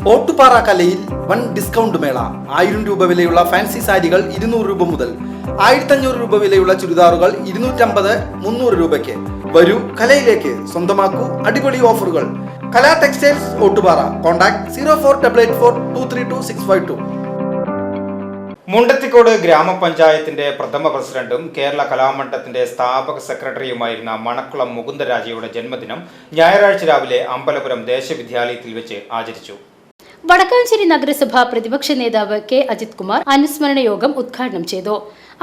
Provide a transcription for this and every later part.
ഓട്ടുപാറ കലയിൽ വൻ ഡിസ്കൗണ്ട് മേള. 1000 രൂപ വിലയുള്ള ഫാൻസി സാരികൾ 200 രൂപ മുതൽ, 1500 രൂപ വിലയുള്ള ചുരിദാറുകൾ 250-300 രൂപയ്ക്ക്. വരൂ കലയിലേക്ക്, സ്വന്തമാക്കൂ അടിപൊളി ഓഫറുകൾ. കലാ ടെക്സ്റ്റൈൽസ് ഓട്ടുപാറ. കോൺടാക്ട് 04884232 മുണ്ടത്തിക്കോട് ഗ്രാമപഞ്ചായത്തിന്റെ പ്രഥമ പ്രസിഡന്റും കേരള കലാമണ്ഡലത്തിന്റെ സ്ഥാപക സെക്രട്ടറിയുമായിരുന്ന മണക്കുളം മുകുന്ദരാജയുടെ ജന്മദിനം ഞായറാഴ്ച രാവിലെ അമ്പലപുരം ദേശവിദ്യാലയത്തിൽ വെച്ച് ആചരിച്ചു. വടക്കാഞ്ചേരി നഗരസഭ പ്രതിപക്ഷ നേതാവ് കെ അജിത് കുമാർ അനുസ്മരണ യോഗം ഉദ്ഘാടനം ചെയ്തു.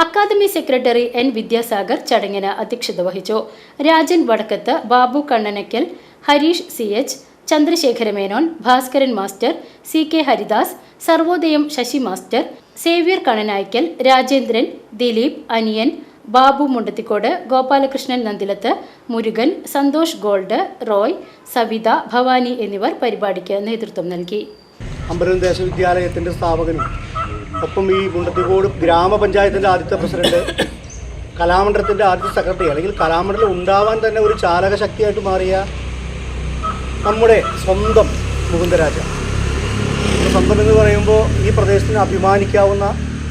അക്കാദമി സെക്രട്ടറി എൻ വിദ്യാസാഗർ ചടങ്ങിന് അധ്യക്ഷത വഹിച്ചു. Rajan Vadakkath, Babu Kannanakkal, Harish CH, Chandrasekhara Menon, Bhaskaran master, CK Haridas, Sarvodayam Sasi master, Xavier Kananaikkal, Rajendran, Dileep, Aniyan, Babu Mundathikode, Gopalakrishnan Nandilath, Murugan, Santhosh Gold, Roy, Savitha, Bhavani എന്നിവർ പരിപാടിക്ക് നേതൃത്വം നൽകി. അമ്പലപുരം ദേശവിദ്യാലയത്തിൻ്റെ സ്ഥാപകനും ഒപ്പം ഈ മുണ്ടത്തിക്കോട് ഗ്രാമപഞ്ചായത്തിൻ്റെ ആദ്യത്തെ പ്രസിഡന്റ്, കലാമണ്ഡലത്തിൻ്റെ ആദ്യത്തെ സെക്രട്ടറി, അല്ലെങ്കിൽ കലാമണ്ഡലം ഉണ്ടാവാൻ തന്നെ ഒരു ചാലക ശക്തിയായിട്ട് മാറിയ നമ്മുടെ സ്വന്തം മുകുന്ദരാജ. സ്വന്തം എന്ന് പറയുമ്പോൾ ഈ പ്രദേശത്തിന് അഭിമാനിക്കാവുന്ന,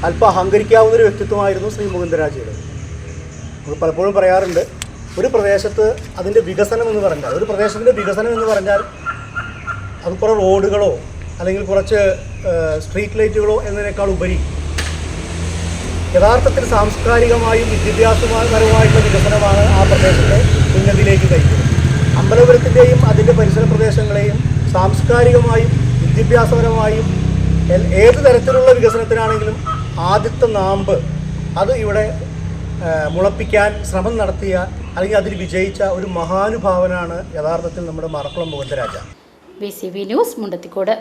അല്പം അഹങ്കരിക്കാവുന്ന ഒരു വ്യക്തിത്വമായിരുന്നു ശ്രീ മുകുന്ദരാജയുടെ. നമ്മൾ പലപ്പോഴും പറയാറുണ്ട്, ഒരു പ്രദേശത്ത് അതിൻ്റെ വികസനം എന്ന് പറഞ്ഞാൽ, ഒരു പ്രദേശത്തിൻ്റെ വികസനം എന്ന് പറഞ്ഞാൽ അത് കുറേ റോഡുകളോ അല്ലെങ്കിൽ കുറച്ച് സ്ട്രീറ്റ് ലൈറ്റുകളോ എന്നതിനേക്കാൾ ഉപരി യഥാർത്ഥത്തിൽ സാംസ്കാരികമായും വിദ്യാഭ്യാസപരമായിട്ടുള്ള വികസനമാണ് ആ പ്രദേശത്തെ ഉന്നതിയിലേക്ക് നയിക്കുന്നത്. അമ്പലപുരത്തിൻ്റെയും അതിൻ്റെ പരിസര പ്രദേശങ്ങളെയും സാംസ്കാരികമായും വിദ്യാഭ്യാസപരമായും ഏത് തരത്തിലുള്ള വികസനത്തിനാണെങ്കിലും ആദ്യത്തെ നാമ്പ് അത് ഇവിടെ മുളപ്പിക്കാൻ ശ്രമം നടത്തിയ, അല്ലെങ്കിൽ അതിൽ വിജയിച്ച ഒരു മഹാനുഭാവനാണ് യഥാർത്ഥത്തിൽ നമ്മുടെ മണക്കുളം മുകുന്ദരാജ. VCV news Mundathikode.